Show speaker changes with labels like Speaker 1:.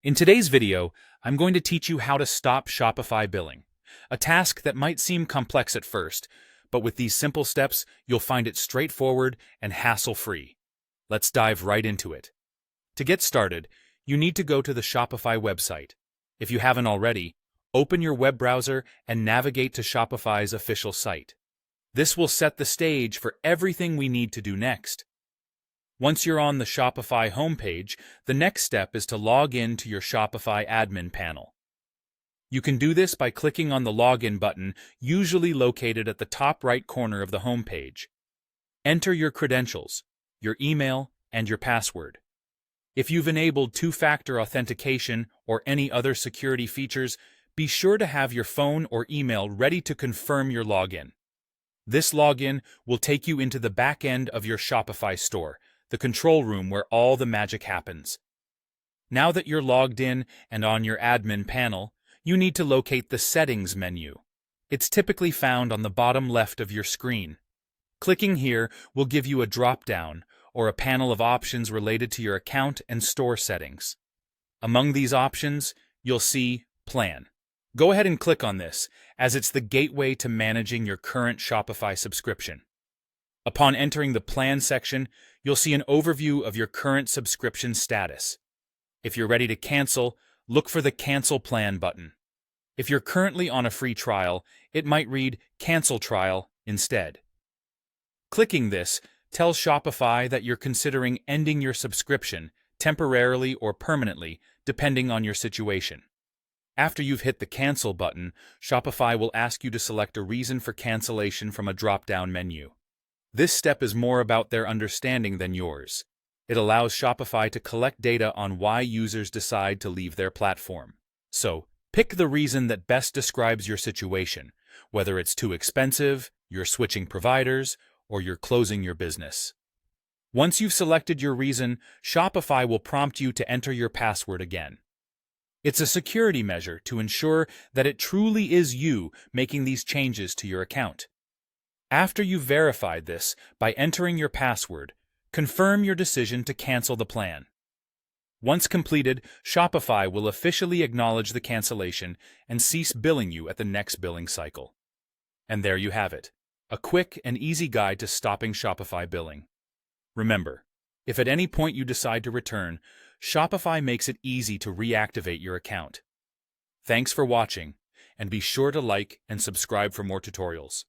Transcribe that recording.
Speaker 1: In today's video, I'm going to teach you how to stop Shopify billing, a task that might seem complex at first, but with these simple steps, you'll find it straightforward and hassle-free. Let's dive right into it. To get started, you need to go to the Shopify website. If you haven't already, open your web browser and navigate to Shopify's official site. This will set the stage for everything we need to do next. Once you're on the Shopify homepage, the next step is to log in to your Shopify admin panel. You can do this by clicking on the Login button, usually located at the top right corner of the homepage. Enter your credentials, your email, and your password. If you've enabled two-factor authentication or any other security features, be sure to have your phone or email ready to confirm your login. This login will take you into the back end of your Shopify store, the control room where all the magic happens. Now that you're logged in and on your admin panel, you need to locate the Settings menu. It's typically found on the bottom left of your screen. Clicking here will give you a drop-down or a panel of options related to your account and store settings. Among these options, you'll see Plan. Go ahead and click on this, as it's the gateway to managing your current Shopify subscription. Upon entering the Plan section, you'll see an overview of your current subscription status. If you're ready to cancel, look for the Cancel Plan button. If you're currently on a free trial, it might read Cancel Trial instead. Clicking this tells Shopify that you're considering ending your subscription, temporarily or permanently, depending on your situation. After you've hit the Cancel button, Shopify will ask you to select a reason for cancellation from a drop-down menu. This step is more about their understanding than yours. It allows Shopify to collect data on why users decide to leave their platform. So, pick the reason that best describes your situation, whether it's too expensive, you're switching providers, or you're closing your business. Once you've selected your reason, Shopify will prompt you to enter your password again. It's a security measure to ensure that it truly is you making these changes to your account. After you've verified this by entering your password, confirm your decision to cancel the plan. Once completed, Shopify will officially acknowledge the cancellation and cease billing you at the next billing cycle. And there you have it, a quick and easy guide to stopping Shopify billing. Remember, if at any point you decide to return, Shopify makes it easy to reactivate your account. Thanks for watching, and be sure to like and subscribe for more tutorials.